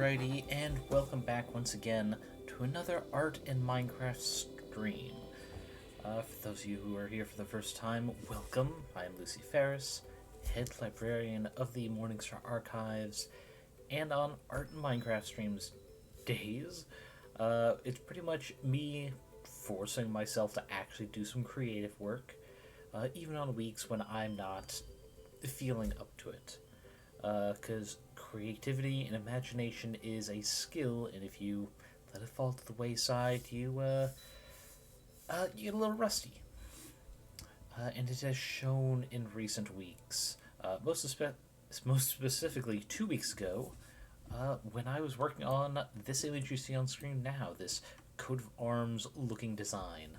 Alrighty, and welcome back once again to another Art in Minecraft stream. For those of you who are here for the first time, welcome. I am Lucy Ferris, head librarian of the Morningstar archives, and on Art in Minecraft streams days, it's pretty much me forcing myself to actually do some creative work, even on weeks when I'm not feeling up to it. Because creativity and imagination is a skill, and if you let it fall to the wayside, you get a little rusty. And it has shown in recent weeks, most specifically 2 weeks ago, when I was working on this image you see on screen now, this coat of arms looking design,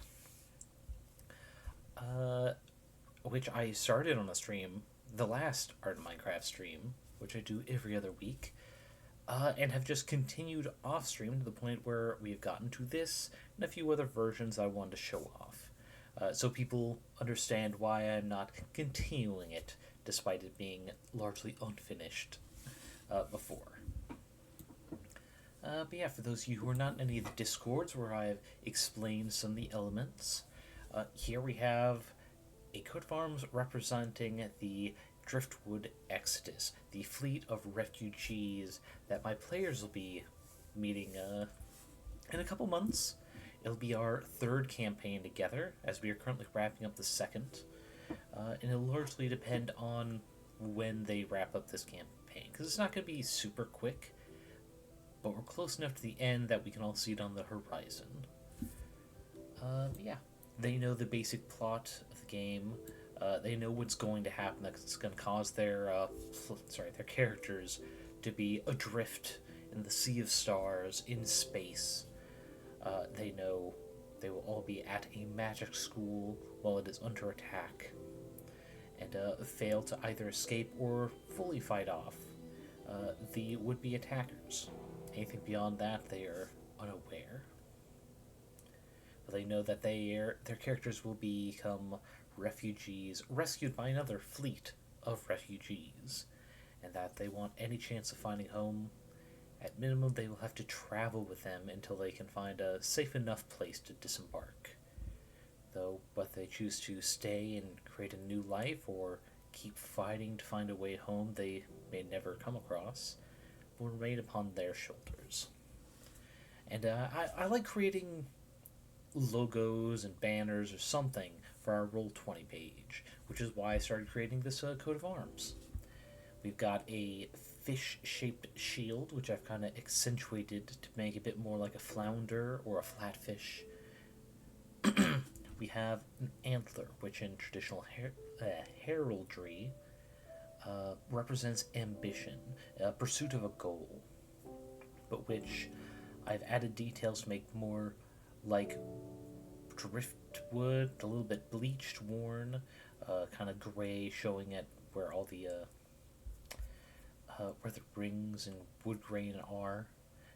which I started on a stream, the last Art in Minecraft stream, which I do every other week, and have just continued off stream to the point where we have gotten to this and a few other versions I wanted to show off, so people understand why I'm not continuing it despite it being largely unfinished before. But yeah, for those of you who are not in any of the discords where I've explained some of the elements, here we have a coat of arms representing the Driftwood Exodus, the fleet of refugees that my players will be meeting in a couple months. It'll be our third campaign together, as we are currently wrapping up the second, and it'll largely depend on when they wrap up this campaign, because it's not going to be super quick, but we're close enough to the end that we can all see it on the horizon. Yeah, they know the basic plot of the game. They know what's going to happen. That's going to cause their characters to be adrift in the sea of stars in space. They know they will all be at a magic school while it is under attack, and fail to either escape or fully fight off the would-be attackers. Anything beyond that, they are unaware. But they know that their characters will become refugees rescued by another fleet of refugees, and that they want any chance of finding home. At minimum, they will have to travel with them until they can find a safe enough place to disembark. Though whether they choose to stay and create a new life or keep fighting to find a way home they may never come across will remain upon their shoulders. And I like creating logos and banners or something for our Roll20 page, which is why I started creating this coat of arms. We've got a fish-shaped shield, which I've kind of accentuated to make a bit more like a flounder or a flatfish. We have an antler, which in traditional heraldry represents ambition, pursuit of a goal, but which I've added details to make more like driftwood, a little bit bleached, worn, kind of gray, showing it where all the where the rings and wood grain are,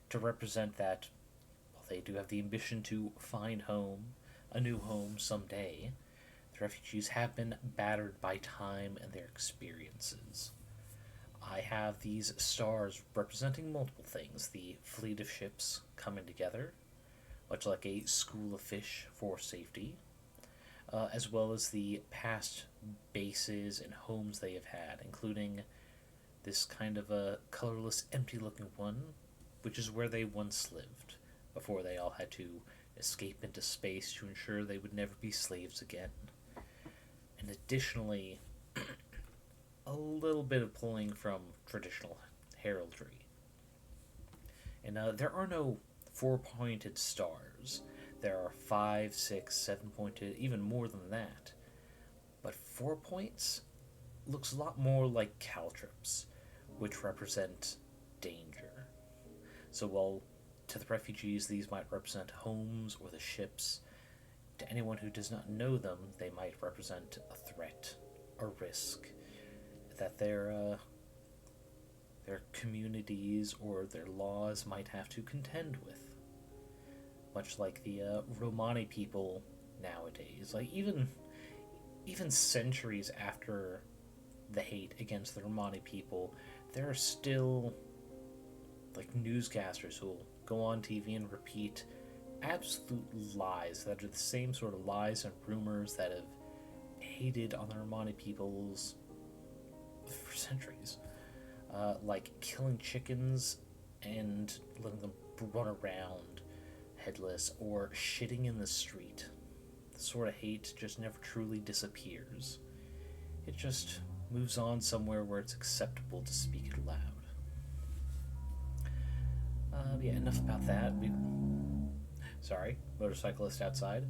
to represent that while they do have the ambition to find a new home someday, the refugees have been battered by time and their experiences. I have these stars representing multiple things: the fleet of ships coming together, much like a school of fish for safety, as well as the past bases and homes they have had, including this kind of a colorless, empty-looking one, which is where they once lived, before they all had to escape into space to ensure they would never be slaves again. And additionally, a little bit of pulling from traditional heraldry. And there are no four-pointed stars. There are 5, 6, 7-pointed, even more than that. But 4 points looks a lot more like caltrops, which represent danger. So while to the refugees these might represent homes or the ships, to anyone who does not know them they might represent a threat, a risk, that their communities or their laws might have to contend with. Much like the Romani people nowadays. Like, even centuries after the hate against the Romani people, there are still like newscasters who'll go on TV and repeat absolute lies that are the same sort of lies and rumors that have hated on the Romani peoples for centuries. Like killing chickens and letting them run around headless, or shitting in the street. The sort of hate just never truly disappears. It just moves on somewhere where it's acceptable to speak it loud. Yeah, enough about that. Sorry, motorcyclist outside.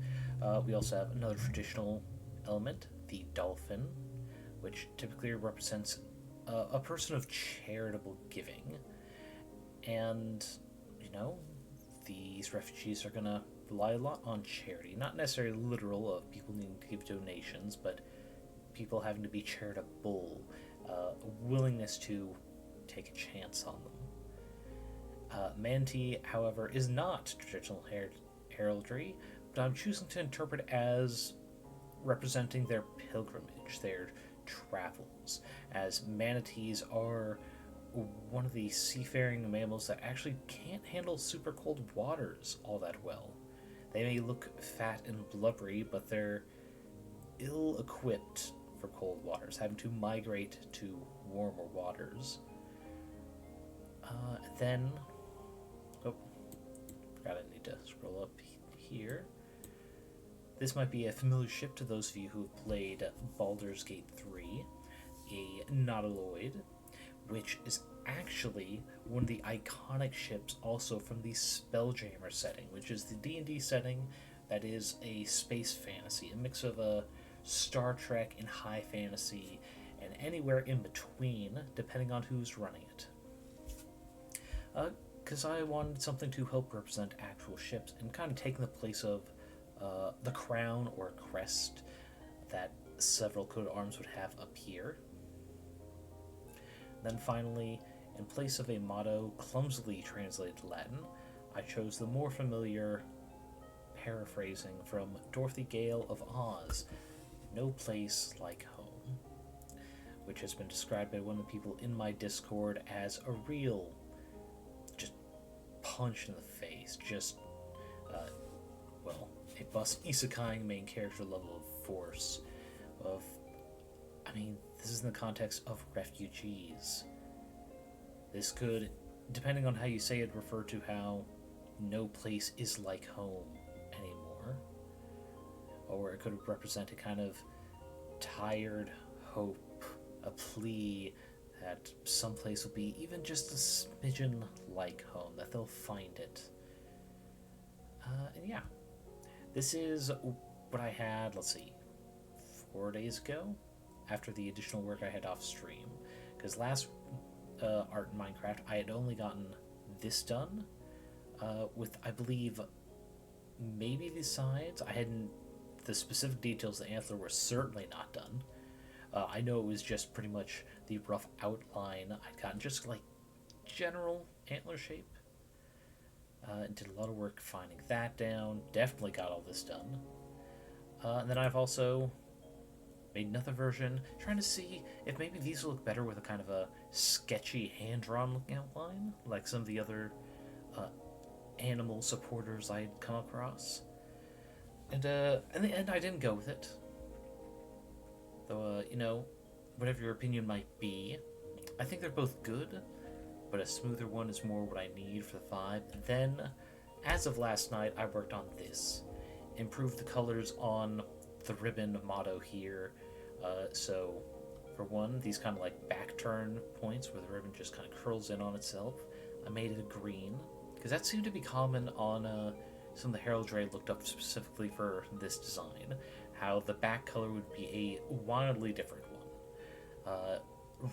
We also have another traditional element, the dolphin, which typically represents a person of charitable giving. And, these refugees are going to rely a lot on charity. Not necessarily literal of people needing to give donations, but people having to be charitable, a willingness to take a chance on them. Manti, however, is not traditional heraldry, but I'm choosing to interpret as representing their pilgrimage, their travels, as manatees are one of the seafaring mammals that actually can't handle super cold waters all that well. They may look fat and blubbery, but they're ill-equipped for cold waters, having to migrate to warmer waters. Then, forgot I need to scroll up here. This might be a familiar ship to those of you who have played Baldur's Gate 3, a nautiloid, which is actually one of the iconic ships also from the Spelljammer setting, which is the D&D setting that is a space fantasy, a mix of a Star Trek and high fantasy, and anywhere in between, depending on who's running it. Because I wanted something to help represent actual ships and kind of taking the place of the crown or crest that several coat of arms would have up here. Then finally, in place of a motto clumsily translated to Latin, I chose the more familiar paraphrasing from Dorothy Gale of Oz, "No place like home," which has been described by one of the people in my Discord as a real just punch in the face, just a isekaiing main character level of force of, this is in the context of refugees. This could, depending on how you say it, refer to how no place is like home anymore. Or it could represent a kind of tired hope, a plea that someplace will be even just a smidgen like home, that they'll find it. And yeah, this is what I had, 4 days ago, after the additional work I had off stream. Because last Art in Minecraft, I had only gotten this done, with, I believe, maybe the sides. The specific details of the antler were certainly not done. I know it was just pretty much the rough outline. I'd gotten just, general antler shape. Did a lot of work finding that down. Definitely got all this done. And then I've also made another version, trying to see if maybe these will look better with a kind of a sketchy, hand-drawn looking outline, like some of the other animal supporters I'd come across. And in the end, I didn't go with it. Though, whatever your opinion might be, I think they're both good, but a smoother one is more what I need for the vibe. And then, as of last night, I worked on this. Improved the colors on the ribbon motto here. So, for one, these kind of back turn points where the ribbon just kind of curls in on itself. I made it a green, because that seemed to be common on some of the heraldry I looked up specifically for this design. How the back color would be a wildly different one.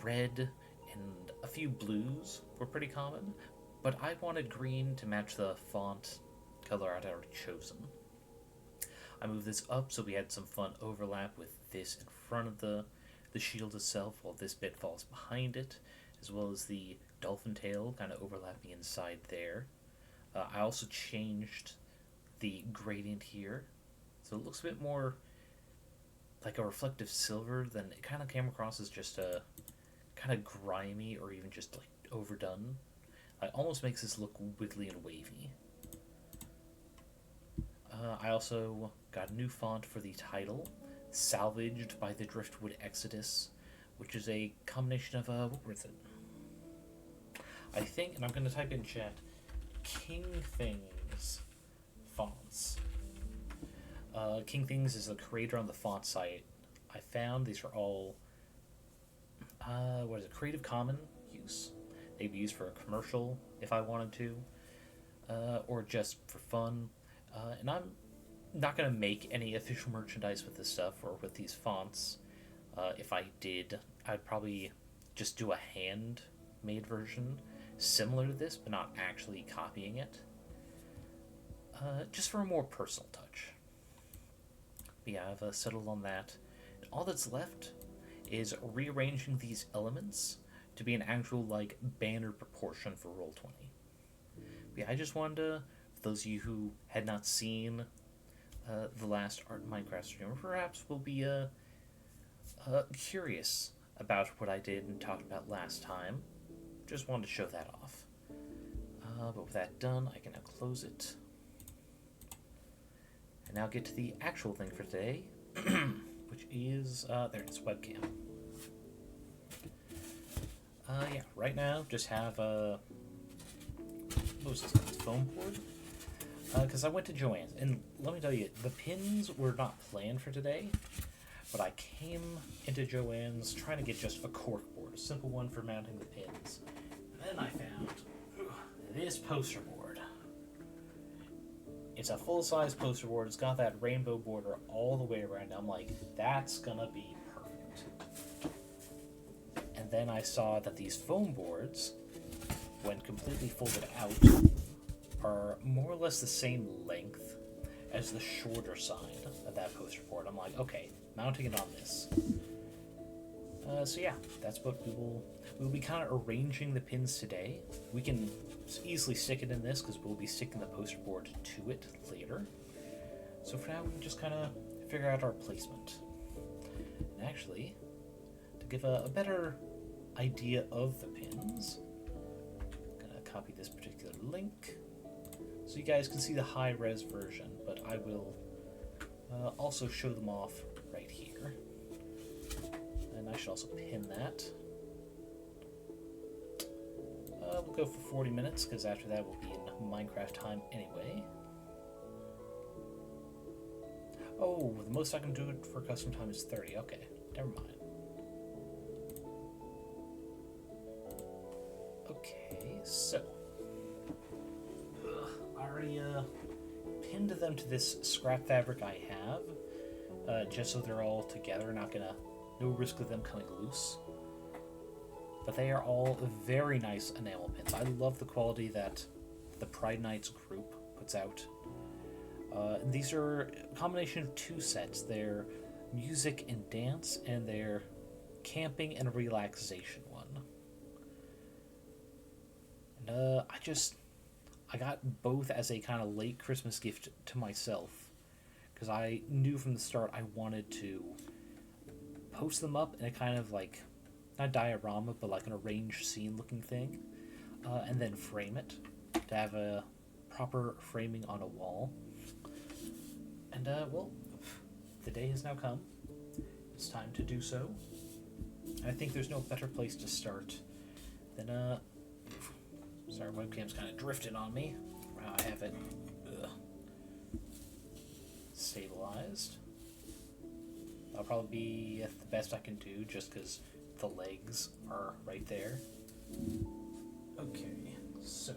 Red and a few blues were pretty common, but I wanted green to match the font color I'd already chosen. I moved this up so we had some fun overlap with this in front of the shield itself, while this bit falls behind it, as well as the dolphin tail kind of overlapping inside there. I also changed the gradient here, so it looks a bit more like a reflective silver than it kind of came across as just a kind of grimy or even just overdone. It almost makes this look wiggly and wavy. I also got a new font for the title, salvaged by the Driftwood Exodus, which is a combination of, what was it? I think, and I'm going to type in chat, King Things fonts. King Things is the creator on the font site. I found these are all, Creative Common use. They'd be used for a commercial if I wanted to, or just for fun. And I'm not going to make any official merchandise with this stuff or with these fonts. If I did, I'd probably just do a hand-made version similar to this, but not actually copying it. Just for a more personal touch. But yeah, I've settled on that. And all that's left is rearranging these elements to be an actual, like, banner proportion for Roll20. But yeah, I just wanted to, for those of you who had not seen the last Art in Minecraft stream, or perhaps will be curious about what I did and talked about last time, just wanted to show that off. But with that done, I can now close it. And now get to the actual thing for today, which is, there it is, webcam. Yeah, right now, just have, what was this, foam board? Because I went to Joann's, and let me tell you, the pins were not planned for today, but I came into Joann's trying to get just a corkboard, a simple one for mounting the pins. And then I found this poster board. It's a full-size poster board. It's got that rainbow border all the way around. I'm like, that's gonna be perfect. And then I saw that these foam boards, when completely folded out, are more or less the same length as the shorter side of that poster board. I'm like, okay, mounting it on this. So yeah, that's what we'll be kind of arranging the pins today. We can easily stick it in this because we'll be sticking the poster board to it later. So for now, we can just kind of figure out our placement. And actually, to give a better idea of the pins, I'm gonna copy this particular link so you guys can see the high-res version, but I will also show them off right here. And I should also pin that. We'll go for 40 minutes, because after that we'll be in Minecraft time anyway. Oh, the most I can do it for custom time is 30. Okay, never mind. Okay, so I already pinned them to this scrap fabric I have, just so they're all together, no risk of them coming loose. But they are all very nice enamel pins. I love the quality that the Pride Nights group puts out. These are a combination of two sets. They're music and dance, and they're camping and relaxation one. And I got both as a kind of late Christmas gift to myself, because I knew from the start I wanted to post them up in a kind of like, not diorama, but like an arranged scene looking thing, and then frame it to have a proper framing on a wall. And well, the day has now come. It's time to do so. I think there's no better place to start than sorry, webcam's kind of drifted on me. I have it stabilized. That'll probably be the best I can do, just because the legs are right there. Okay, so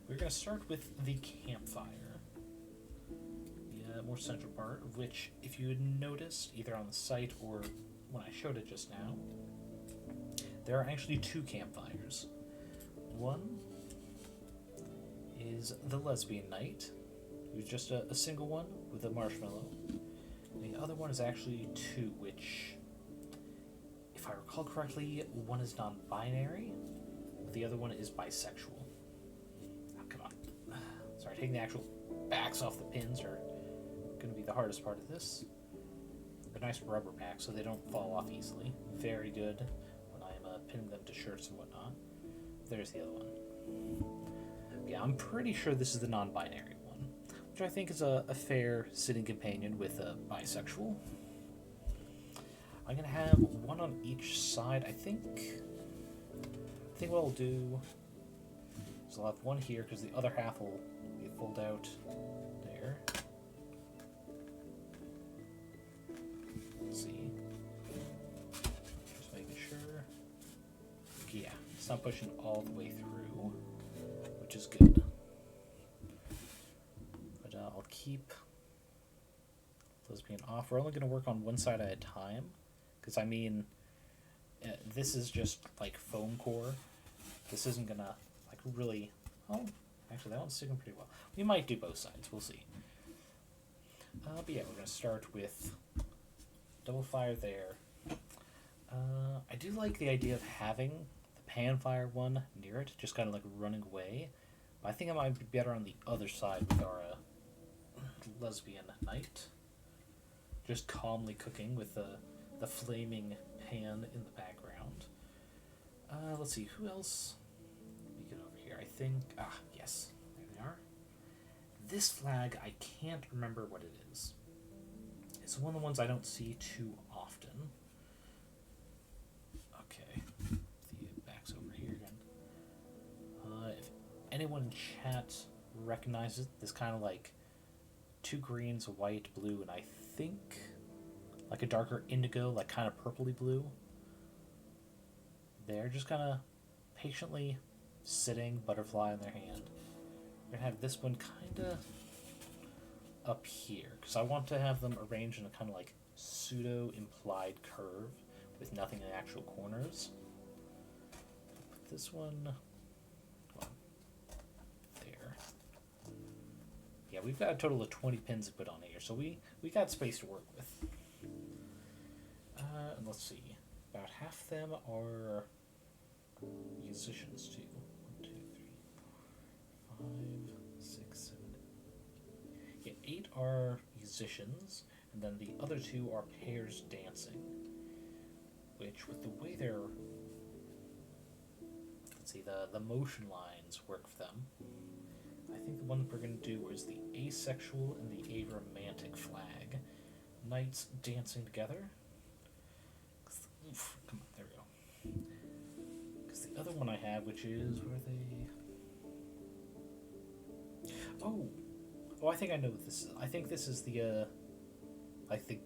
we're going to start with the campfire. The more central part, of which, if you had noticed, either on the site or when I showed it just now, there are actually two campfires. One is the lesbian night, it was just a single one with a marshmallow. And the other one is actually two, which, if I recall correctly, one is non-binary, the other one is bisexual. Oh, come on. Sorry, taking the actual backs off the pins are going to be the hardest part of this. They're nice rubber backs so they don't fall off easily. Very good when I'm pinning them to shirts and whatnot. There's the other one. Yeah, I'm pretty sure this is the non-binary one, which I think is a fair sitting companion with a bisexual. I'm gonna have one on each side. I think what I'll do is I'll have one here because the other half will be fold out there. Let's see. Just making sure. Yeah, it's not pushing all the way through, which is good. But I'll keep lesbian off. We're only going to work on one side at a time, because I mean, this is just like foam core. This isn't going to like really. Oh, actually, that one's sticking pretty well. We might do both sides. We'll see. But yeah, we're going to start with double fire there. I do like the idea of having the pan fire one near it, just kind of like running away. But I think it might be better on the other side with our lesbian knight. Just calmly cooking with the flaming pan in the background. Let's see, who else? Let me get over here. I think, yes, there they are. This flag, I can't remember what it is. It's one of the ones I don't see too often. Okay, the back's over here again. If anyone in chat recognizes this kind of like two greens, a white, blue, and I think like a darker indigo, like kind of purpley blue. They're just kind of patiently sitting, butterfly in their hand. We're going to have this one kind of up here, because I want to have them arranged in a kind of like pseudo-implied curve with nothing in the actual corners. Put this one there. Yeah, we've got a total of 20 pins to put on here, so we got space to work with. And let's see, about half of them are musicians too. 1, 2, 3, 4, 5, 6, 7, 8. Yeah, 8 are musicians, and then the other 2 are pairs dancing. Which, with the way they're, let's see, the motion lines work for them. I think the one we're going to do is the asexual and the aromantic flag. Knights dancing together. Oof, come on, there we go. Because the other one I have, which is where they... Oh, I think I know what this is. I think this is the, like the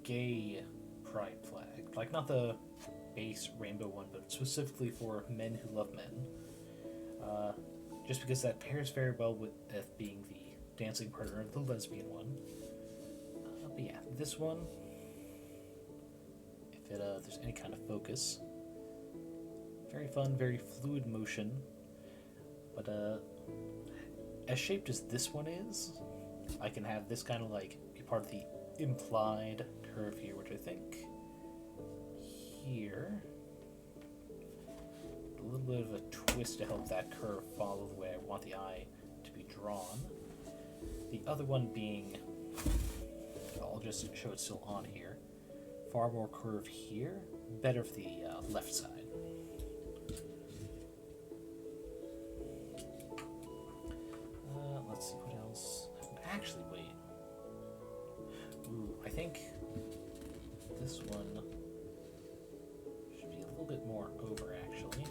gay pride flag. Like, not the base rainbow one, but specifically for men who love men. Just because that pairs very well with being the dancing partner of the lesbian one. But yeah, this one, if there's any kind of focus, very fun, very fluid motion. But as shaped as this one is, I can have this kind of like be part of the implied curve here, which I think here, a little bit of a twist to help that curve follow the way I want the eye to be drawn. The other one being, I'll just show it still on here, far more curve here, better for the left side. Let's see what else. Actually, wait. Ooh, I think this one should be a little bit more over, actually.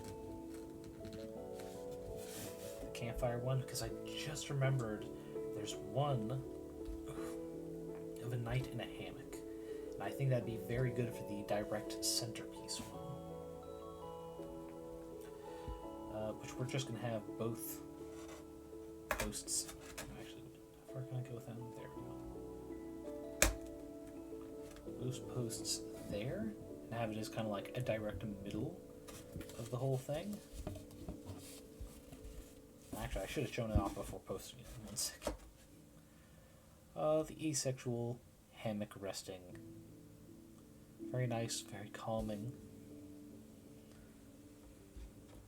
The campfire one, because I just remembered there's one of a knight in a hammock. And I think that'd be very good for the direct centerpiece one. Which we're just going to have both posts. Actually, how far can I go with them? There we go. Both posts there, and have it as kind of like a direct middle of the whole thing. Actually, I should have shown it off before posting it. 1 second. The asexual hammock resting. Very nice, very calming.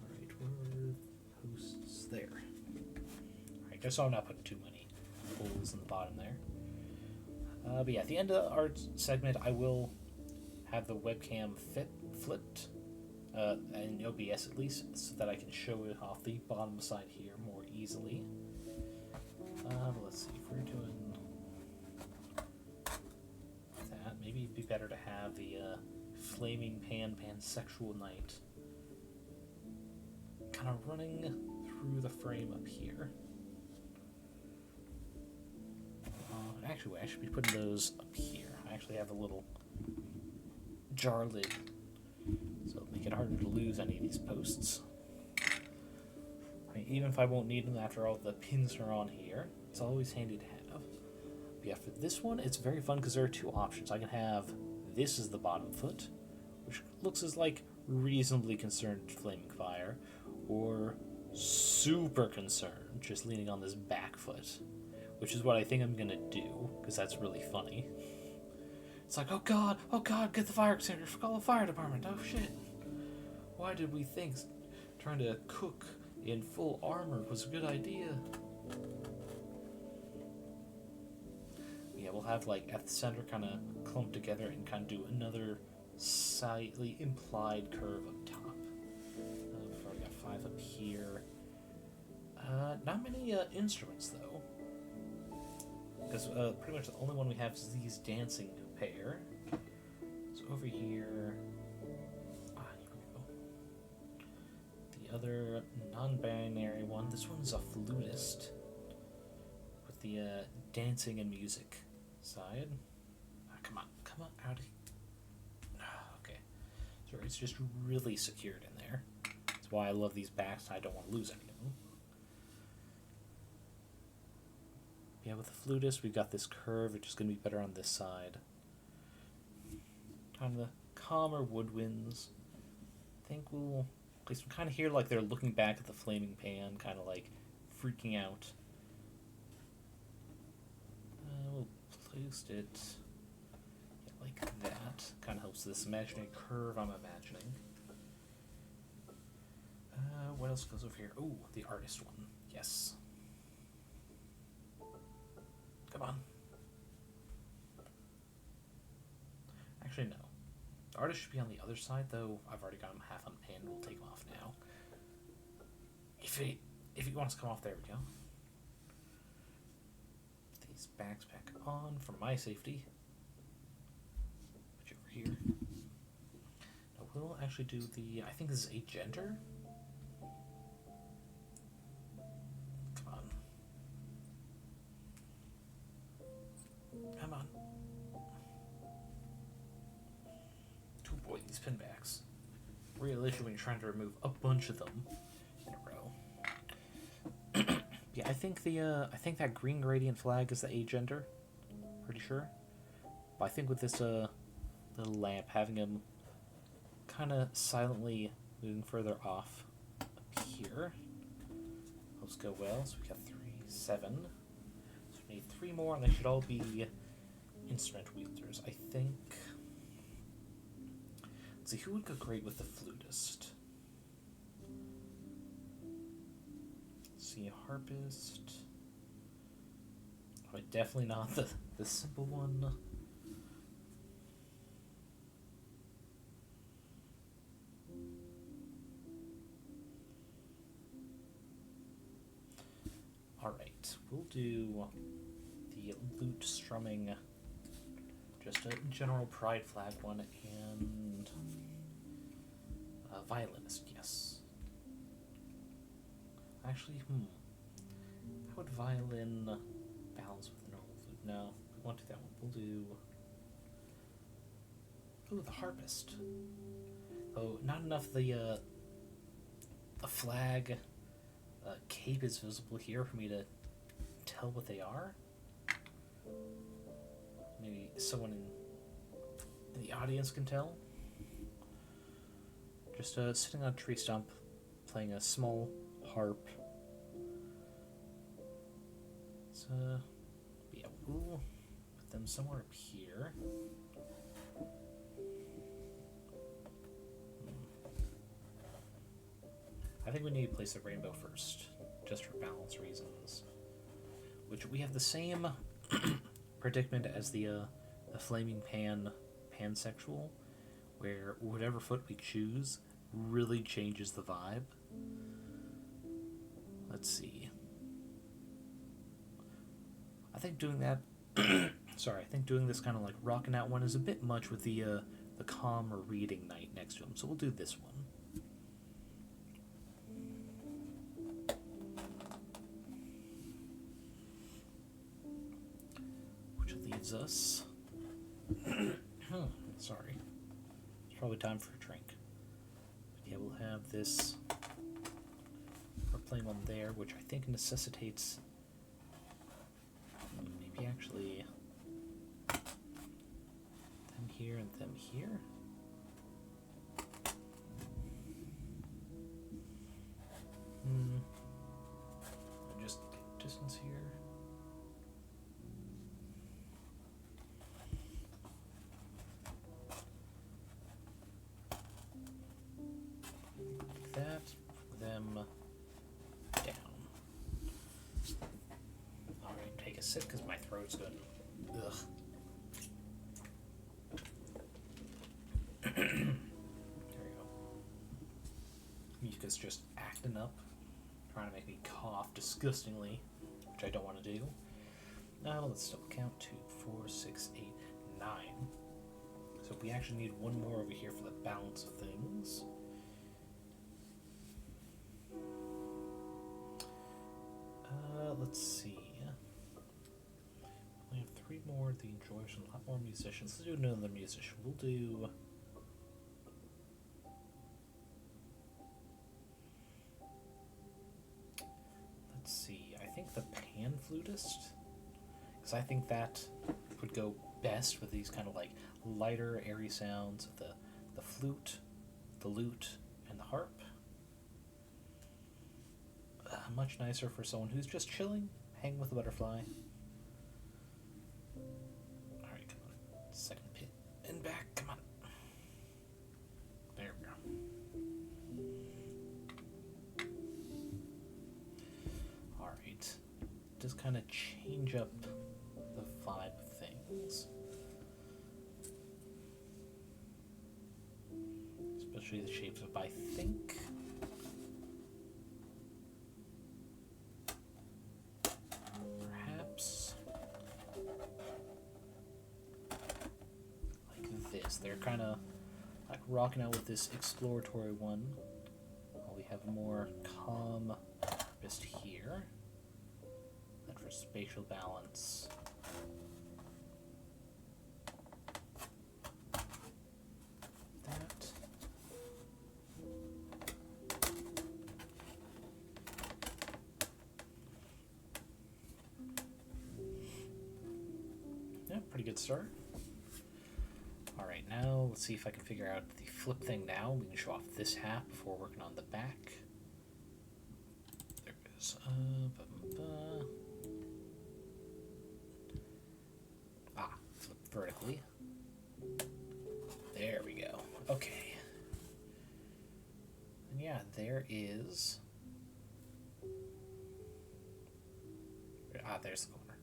Alright, where are posts there? Alright, just so I'm not putting too many holes in the bottom there. But yeah, at the end of our segment, I will have the webcam flipped, in OBS at least, so that I can show it off the bottom side here more easily. easily. Let's see, if we're doing that, maybe it'd be better to have the flaming pansexual night kind of running through the frame up here. Actually, I should be putting those up here. I actually have a little jar lid, so it'll make it harder to lose any of these posts. I mean, even if I won't need them after all the pins are on here, it's always handy to have. But yeah, for this one, it's very fun because there are two options. I can have this as the bottom foot, which looks as like reasonably concerned flaming fire, or super concerned, just leaning on this back foot, which is what I think I'm gonna do, because that's really funny. It's like, oh god, get the fire extinguisher, call the fire department, oh shit. Why did we think trying to cook in full armor was a good idea? Yeah, we'll have like at the center kind of clumped together and kind of do another slightly implied curve up top. We've already got 5 up here. Not many instruments though, because pretty much the only one we have is these dancing pair. So over here, here we go. The other non-binary one, this one's a flutist with the dancing and music side. Come on, Audi. Okay, so it's just really secured in there. That's why I love these backs. I don't want to lose any of them. Yeah, with the flutist, we've got this curve, which is going to be better on this side. Kind of the calmer woodwinds. I think we'll... At least we kind of hear like they're looking back at the flaming pan, kind of like freaking out. We'll place it like that. Kind of helps this imaginary curve I'm imagining. What else goes over here? Oh, the artist one. Yes. Come on. Actually, no. The artist should be on the other side, though. I've already got him half on pan. We'll take him off now. If he wants to come off, there we go. These backs back on for my safety. Put you over here. Now we'll actually do the... I think this is a gender. Come on. Oh boy, these pinbacks. Real issue when you're trying to remove a bunch of them in a row. Yeah, I think that green gradient flag is the agender. Pretty sure. But I think with this little lamp, having him kind of silently moving further off up here helps go well. So we got 3, 7. So we need 3 more, and they should all be instrument wielders, I think. Let's see, who would go great with the flutist? Let's see, a harpist. Oh, definitely not the simple one. Alright, we'll do the lute strumming, just a general pride flag one, and a violinist, yes. Actually, how would violin balance with the normal flute? No, we won't do that one. We'll do... Ooh, the harpist. Oh, not enough the flag cape is visible here for me to tell what they are. Maybe someone in the audience can tell. Just sitting on a tree stump, playing a small harp. So, yeah, we'll put them somewhere up here. I think we need to place a rainbow first, just for balance reasons. Which we have the same predicament as the flaming pansexual, where whatever foot we choose really changes the vibe. Let's see. I think doing that. Sorry, I think doing this kind of like rocking out one is a bit much with the calm or reading night next to him. So we'll do this one. Which leaves us. Sorry. It's probably time for a drink. But yeah, we'll have this. We're playing one there, which I think necessitates. Maybe actually. Them here and them here. Just distance here. Like that. Them down. Alright, take a sip because my throat's going. Ugh. There we go. Mika's just acting up, trying to make me cough disgustingly, which I don't want to do. Now let's still count 2, 4, 6, 8, 9. So we actually need one more over here for the balance of things. Let's see. We have 3 more. The enjoyers and a lot more musicians. Let's do another musician. We'll do. Let's see. I think the pan flutist, because I think that would go best with these kind of like lighter, airy sounds of the flute, the lute, and the harp. Much nicer for someone who's just chilling, hanging with a butterfly. Alright, come on. Second pin and back, come on. There we go. Alright. Just kind of change up the vibe of things. Especially the shapes of, I think. They're kind of like rocking out with this exploratory one. While we have a more calm just here. And for spatial balance. That. Yeah, pretty good start. Alright, now let's see if I can figure out the flip thing now. We can show off this half before working on the back. There it is. Flip vertically. There we go. Okay. And yeah, there is... there's the corner.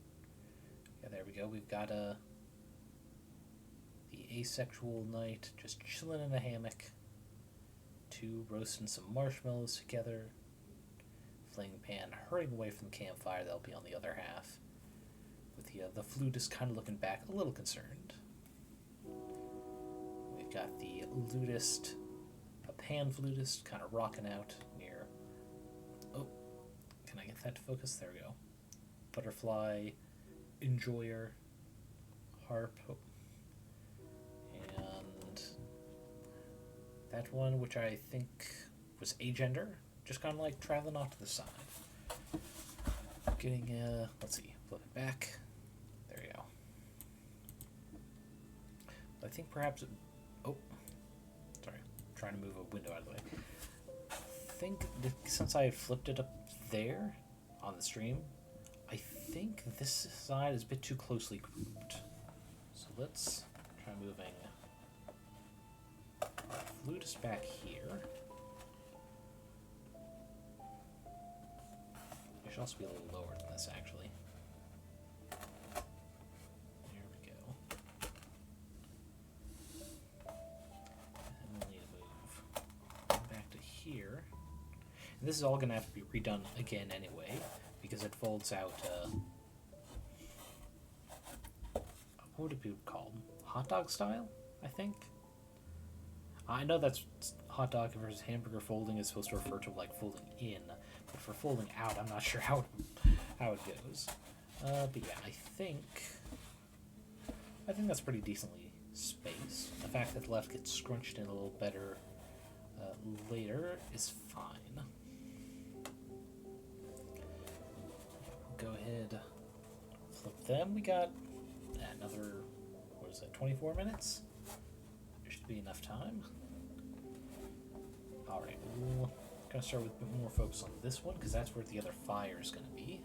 Yeah, there we go. We've got a... asexual night, just chilling in a hammock, 2 roasting some marshmallows together, flaying pan hurrying away from the campfire. That'll be on the other half, with the flutist kind of looking back, a little concerned. We've got the lutist, a pan flutist, kind of rocking out near. Oh, can I get that to focus? There we go. Butterfly, enjoyer, harp. Oh. That one, which I think was agender, just kind of like traveling off to the side. Getting, let's see, flip it back. There we go. I think perhaps, sorry, I'm trying to move a window out of the way. I think since I flipped it up there on the stream, I think this side is a bit too closely grouped. So let's try moving flutist back here. I should also be a little lower than this, actually. There we go. And we'll need to move back to here. And this is all going to have to be redone again anyway, because it folds out what would it be called? Hot dog style, I think. I know that's hot dog versus hamburger folding is supposed to refer to like folding in, but for folding out, I'm not sure how it goes. But yeah, I think that's pretty decently spaced. The fact that the left gets scrunched in a little better later is fine. We'll go ahead, flip them. We got another, what is it, 24 minutes? There should be enough time. Alright, we're going to start with a bit more focus on this one, because that's where the other fire is going to be.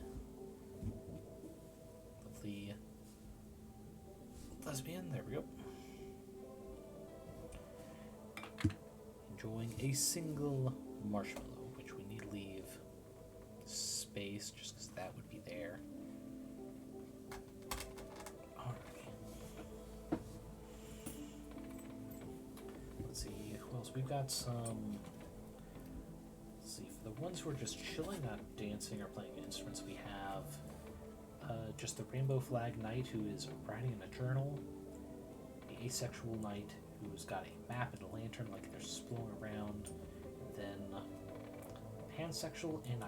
The lesbian, there we go. Enjoying a single marshmallow, which we need to leave space, just because that would be there. We've got some, let's see, for the ones who are just chilling, not dancing or playing instruments, we have just the Rainbow Flag Knight who is writing in a journal, the Asexual Knight who's got a map and a lantern like they're exploring around, and then Pansexual, and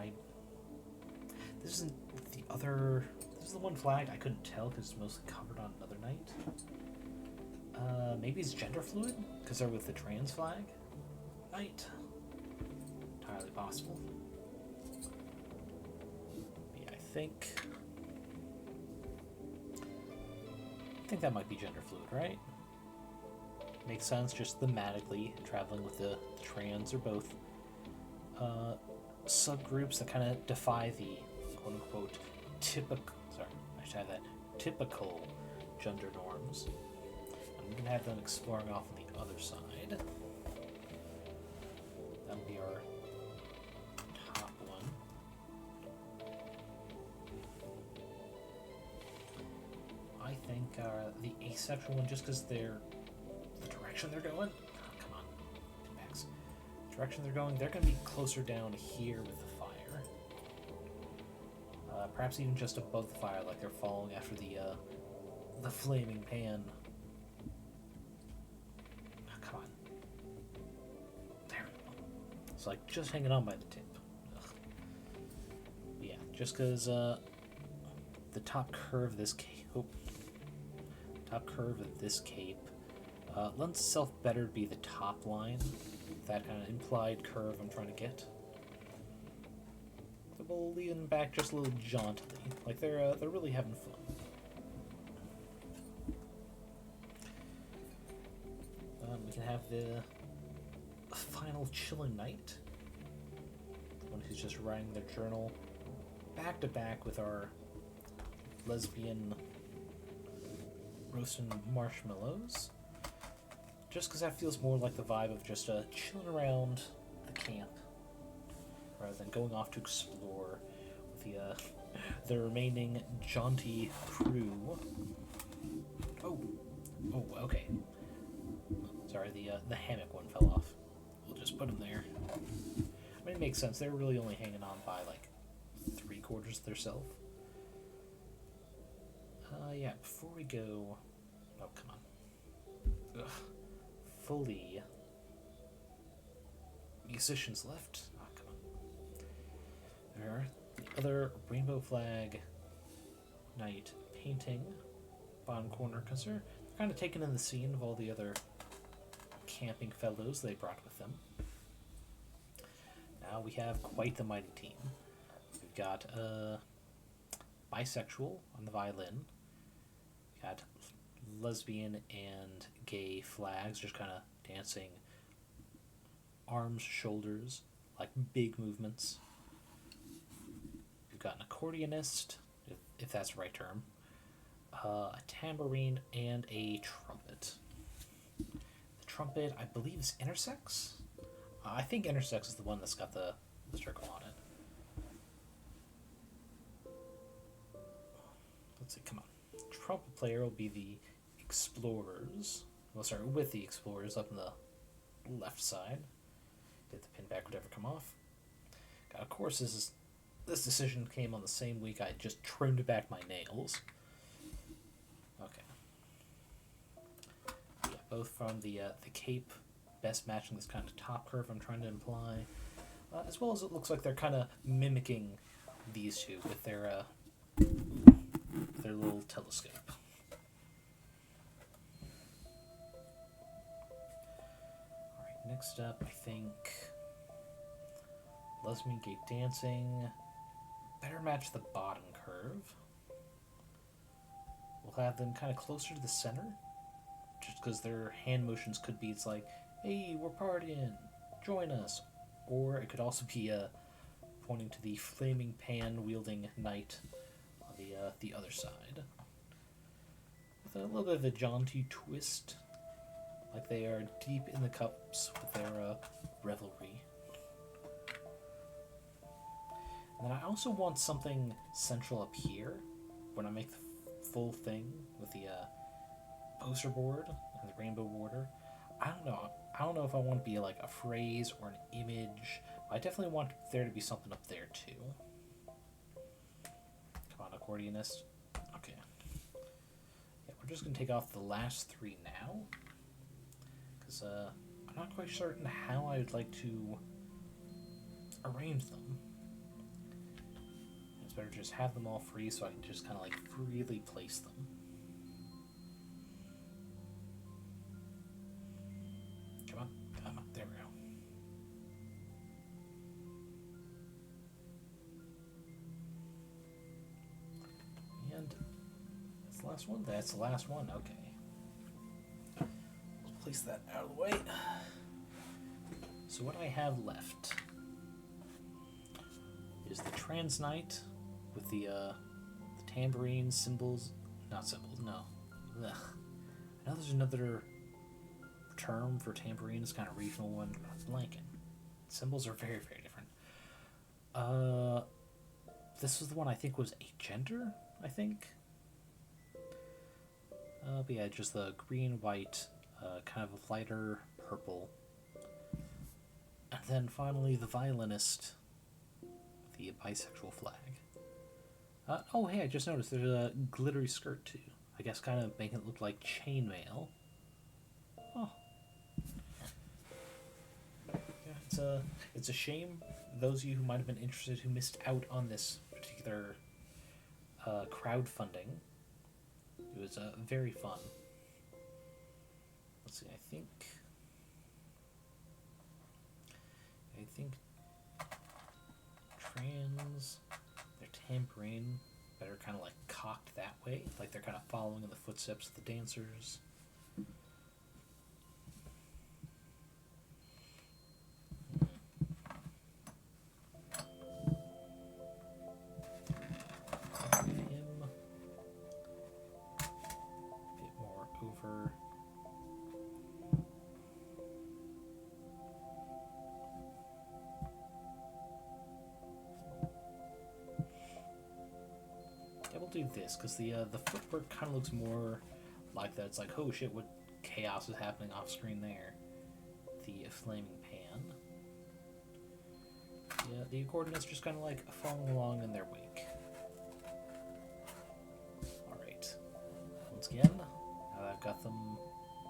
this is the one flag I couldn't tell because it's mostly covered on another knight. Maybe it's gender fluid, because they're with the trans flag knight. Entirely possible. Yeah, I think that might be gender fluid, right? Makes sense, just thematically, traveling with the trans or both subgroups that kind of defy the quote-unquote typical gender norms. I'm going to have them exploring off on the other side. That'll be our top one. I think the asexual one, just because they're the direction they're going. Oh, come on, Max. The direction they're going, they're going to be closer down here with the fire. Perhaps even just above the fire, like they're following after the flaming pan. Like just hanging on by the tip. Ugh. Yeah, just because the top curve of this cape, lends itself better to be the top line. That kind of implied curve I'm trying to get. They're leaning back just a little jauntily, like they're really having fun. We can have the final chilling night. The one who's just writing their journal back to back with our lesbian roasting marshmallows. Just because that feels more like the vibe of just chilling around the camp rather than going off to explore with the remaining jaunty crew. Oh, okay. Sorry, the hammock one fell off. We'll just put them there. I mean, it makes sense. They're really only hanging on by like 3/4 of their self. Yeah, before we go... Oh, come on. Ugh. Fully... musicians left. Oh, come on. There are the other rainbow flag knight painting bottom corner, because they're kind of taking in the scene of all the other camping fellows they brought with them. Now we have quite the mighty team. We've got bisexual on the violin. We got lesbian and gay flags just kind of dancing, arms, shoulders, like big movements. We've got an accordionist, if that's the right term, a tambourine, and a trumpet. The trumpet, I believe, is intersex. I think intersex is the one that's got the circle on it. Let's see, come on. Trumpet player will be the explorers. We'll start with the explorers up on the left side. If the pin back would ever come off. God, of course, this decision came on the same week I just trimmed back my nails. Okay. both from the cape, best matching this kind of top curve I'm trying to imply, as well as it looks like they're kind of mimicking these two with their little telescope. Alright, next up, I think Lesbian Gate Dancing. Better match the bottom curve. We'll have them kind of closer to the center, just because their hand motions could be, it's like, hey, we're partying, join us. Or it could also be pointing to the flaming pan wielding knight on the other side. With a little bit of a jaunty twist, like they are deep in the cups with their revelry. And then I also want something central up here when I make the full thing with the poster board and the rainbow border. I don't know if I want to be like a phrase or an image. I definitely want there to be something up there too. Come on, accordionist. Okay. Yeah, we're just gonna take off the last three now, because I'm not quite certain how I would like to arrange them. It's better to just have them all free so I can just kind of like freely place them. Come on, there we go. And that's the last one? That's the last one, okay. Let's place that out of the way. So what I have left is the Trans Knight with the tambourine cymbals, not cymbals, no. Ugh. I know there's another term for tambourine, it's kind of regional one, but I'm blanking. Cymbals are very, very different. This was the one I think was a gender, I think. But yeah, just the green, white, kind of lighter purple. And then finally the violinist, the bisexual flag. Oh hey, I just noticed there's a glittery skirt too. I guess kind of making it look like chainmail. Oh. Yeah, it's a shame those of you who might have been interested who missed out on this particular crowdfunding. It was very fun. Let's see, I think trans, their tambourine, better kind of like cocked that way, like they're kind of following in the footsteps of the dancers. Him a bit more over. Do this because the footwork kind of looks more like that. It's like, oh shit, what chaos is happening off screen there? The flaming pan. Yeah, the accordionist's just kind of like following along in their wake. Alright. Once again, now that I've got them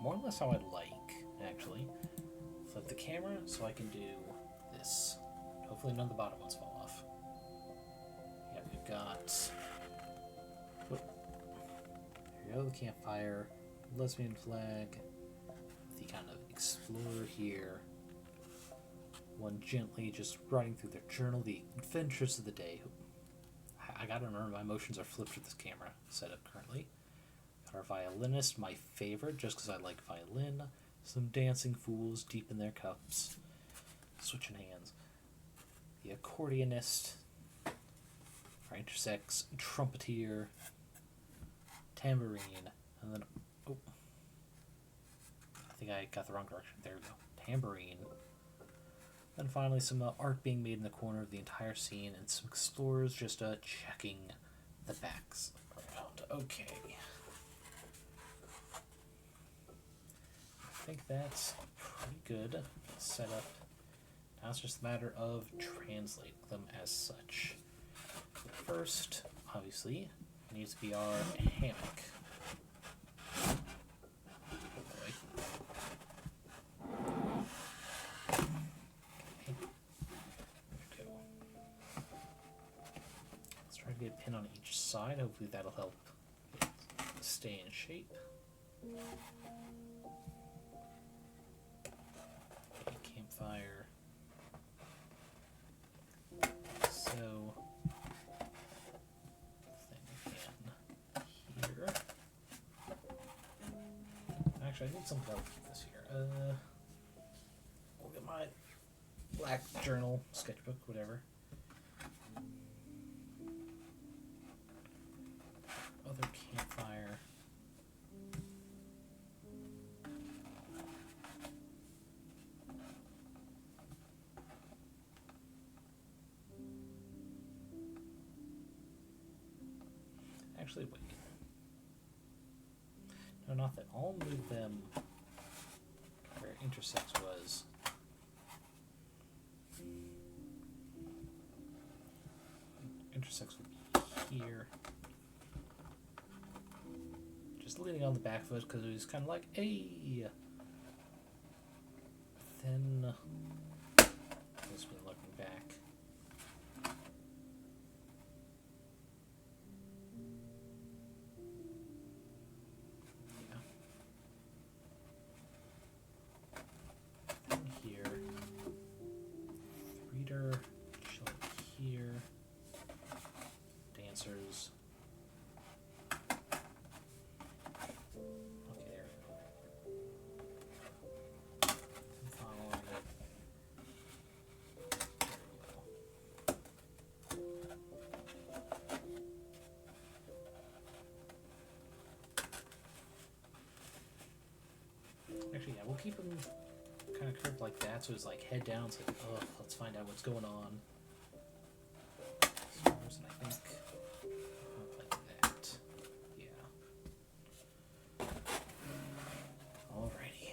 more or less how I'd like, actually. Flip the camera so I can do this. Hopefully none of the bottom ones fall off. Yeah, we've got... There we go, the campfire, lesbian flag, the kind of explorer here, one gently just writing through their journal, the adventures of the day. I gotta remember my motions are flipped with this camera setup currently. Got our violinist, my favorite, just because I like violin. Some dancing fools deep in their cups, switching hands. The accordionist, our intersex trumpeter, tambourine, and then, oh, I think I got the wrong direction. There we go. Tambourine. Then finally some art being made in the corner of the entire scene, and some explorers just checking the backs around. Okay. I think that's pretty good set up. Now it's just a matter of translating them as such. But first, obviously, needs to be our hammock. Oh boy. pin on each side. Hopefully that'll help it stay in shape. Okay, campfire. So, thing again here. Actually, I need something else to keep this here. Look at my black journal, sketchbook, whatever. Other campfire. Actually, wait. No, not that. I'll move them where intersects was. Intersects would be here. Just leaning on the back foot because it was kind of like, hey. Then, just been looking back. Dancers. Okay, there we go. I'm following it. There we go. Actually, yeah, we'll keep them kind of curved like that, so it's like head down. It's like, oh, let's find out what's going on. Stars, and I think like that. Yeah. Alrighty.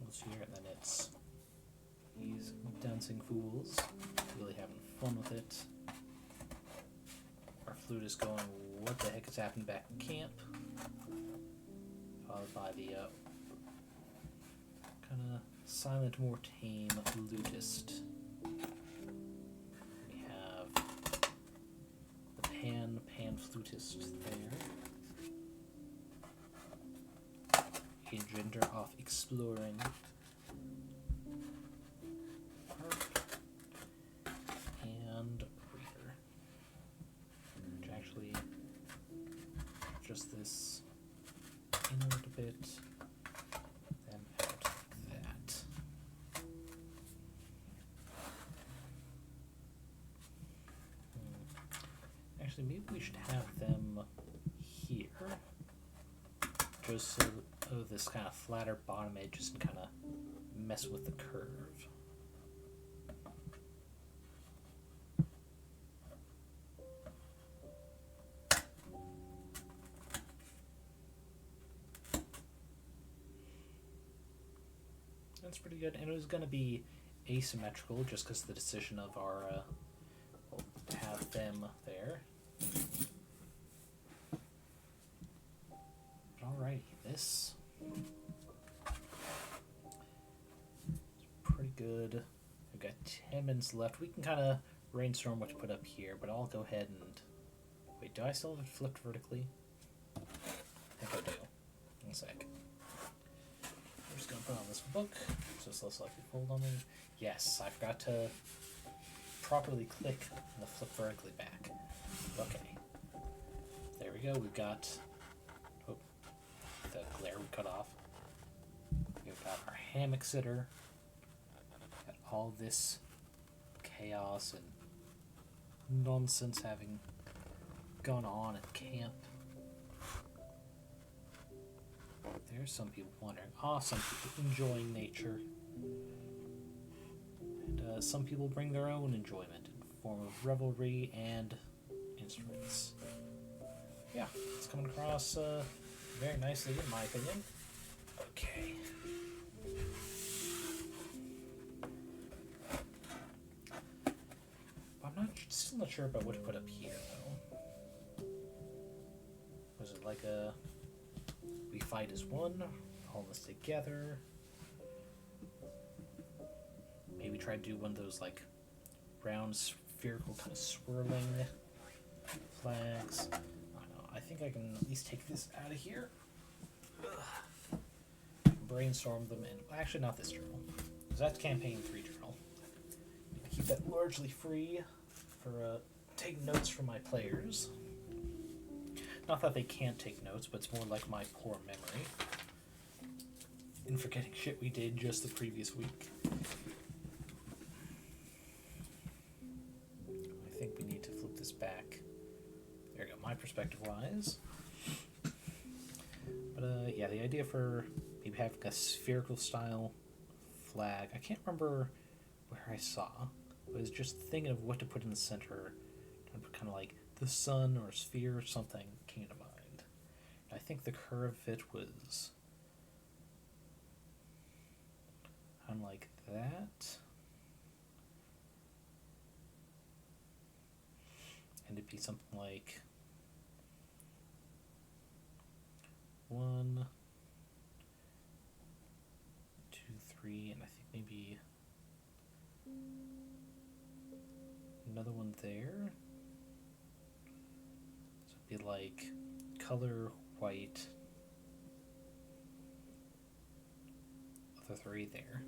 Let's hear it, and then it's these dancing fools really having fun with it. Our flute is going, what the heck has happened back in camp? Followed by the kind of silent, more tame flutist. We have the pan flutist there. A gender of exploring. Harp and reader. Which actually just this in a little bit, then out that. Actually, maybe we should have them here, just so this kind of flatter bottom edge doesn't kind of mess with the curve. That's pretty good, and it was going to be asymmetrical just because of the decision of our, we'll have them there. Alrighty, this is pretty good. We've got 10 minutes left. We can kind of brainstorm what to put up here, but I'll go ahead and... Wait, do I still have it flipped vertically? I think I do. One sec. I'm just going to put on this book, so it's less likely to fold on me. Yes, I forgot to properly click the flip vertically back. Okay. There we go. We've got... Oh, the glare we cut off. We've got our hammock sitter. Got all this chaos and nonsense having gone on at camp. There's some people wandering off, some people enjoying nature, and some people bring their own enjoyment in the form of revelry and instruments. Yeah, it's coming across very nicely in my opinion. Okay. Still not sure about what to put up here though. Was it like a... We fight as one, all this together. Maybe try to do one of those like round spherical kind of swirling flags. I don't know, I think I can at least take this out of here. Brainstorm them in. Actually, not this journal. Because that's campaign 3 journal. Keep that largely free for taking notes from my players. Not that they can't take notes, but it's more like my poor memory in forgetting shit we did just the previous week. I think we need to flip this back. There you go, my perspective wise. But yeah, the idea for maybe having a spherical style flag, I can't remember where I saw. I was just thinking of what to put in the center. Kind of like the sun or a sphere or something came to mind. I think the curve fit was kind of like that. And it'd be something like 1, 2, 3, and I think maybe another one there. So it'd be like color white, other 3 there.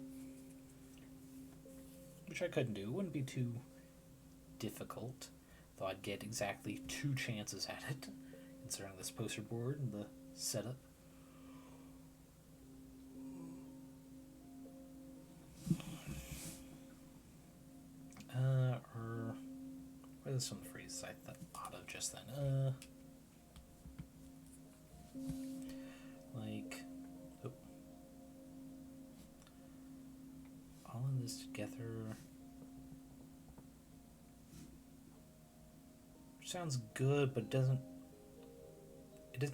Which I couldn't do. It wouldn't be too difficult, though I'd get exactly 2 chances at it, considering this poster board and the setup. Or what are some phrases I thought of just then? Like, all in this together. Sounds good, but it doesn't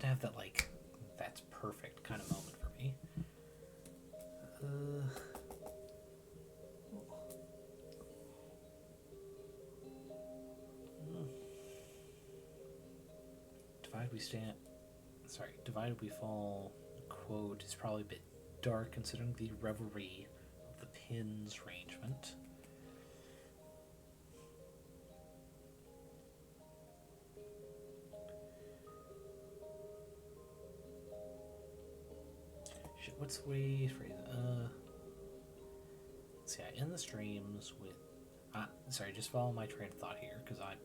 have that, like, that's perfect kind of moment for me. Divided we fall quote is probably a bit dark considering the revelry of the pins arrangement. Shit, what's the way to phrase it? Let's see, I end the streams with sorry, just follow my train of thought here, because I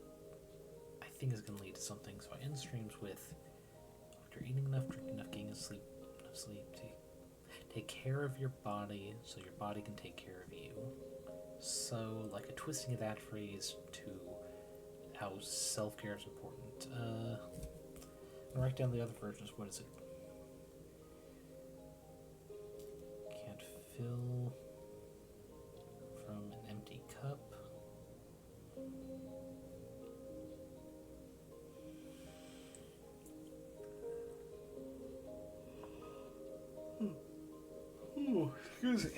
think it's going to lead to something. So I end the streams with, after eating enough, drinking enough, getting enough sleep, take care of your body so your body can take care of you. So, like a twisting of that phrase to how self-care is important. I'll write down the other versions. What is it? Can't fill from an empty cup. Ooh, excuse me.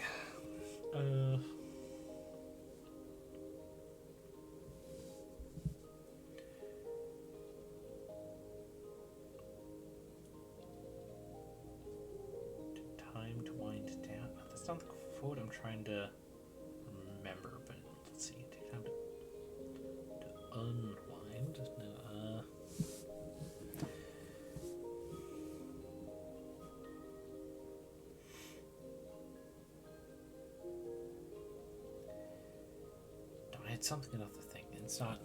Time to wind down. That's not the quote I'm trying to remember, but let's see. Take time to unwind. No, it's something about the thing. It's not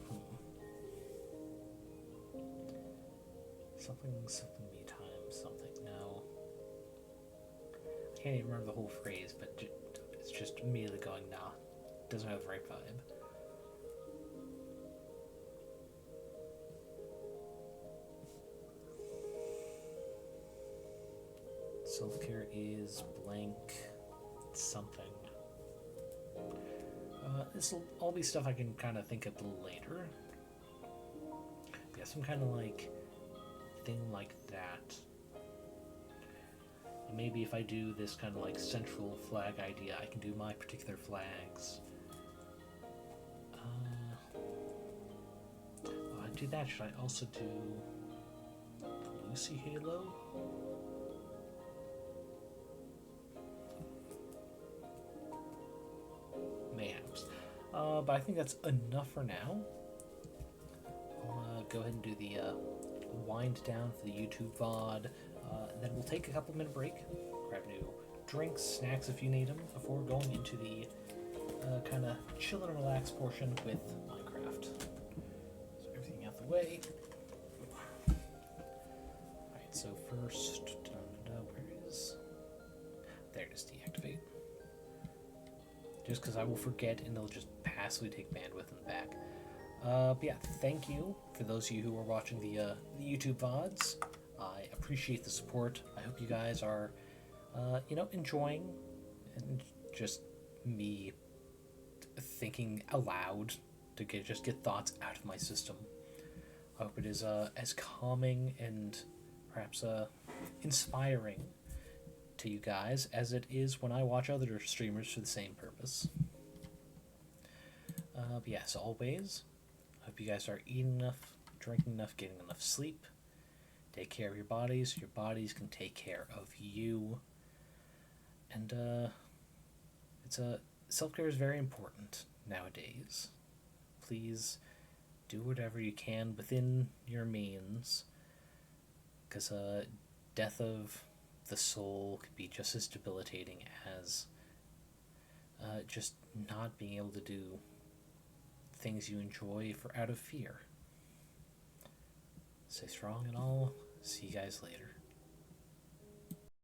something me time something. No, I can't even remember the whole phrase, but it's just immediately going, nah, doesn't have the right vibe. Self-care is blank something. This will all be stuff I can kind of think of a little later. Yeah, some kind of like thing like that. And maybe if I do this kind of like central flag idea, I can do my particular flags. While I do that, should I also do the Lucy Halo? But I think that's enough for now. I'll go ahead and do the wind down for the YouTube VOD. And then we'll take a couple minute break, grab new drinks, snacks if you need them, before going into the kind of chill and relax portion with Minecraft. So everything out the way. Alright, so first, where is... There it is, deactivate. Just because I will forget and it'll just passively take bandwidth in the back. But yeah, thank you for those of you who are watching the YouTube VODs. I appreciate the support. I hope you guys are, enjoying and just me thinking aloud to get thoughts out of my system. I hope it is as calming and perhaps inspiring to you guys as it is when I watch other streamers for the same purpose. But yeah, as always, I hope you guys are eating enough, drinking enough, getting enough sleep. Take care of your bodies. Your bodies can take care of you. And self-care is very important nowadays. Please do whatever you can within your means, because death of the soul could be just as debilitating as just not being able to do things you enjoy out of fear. Stay strong and I'll see you guys later.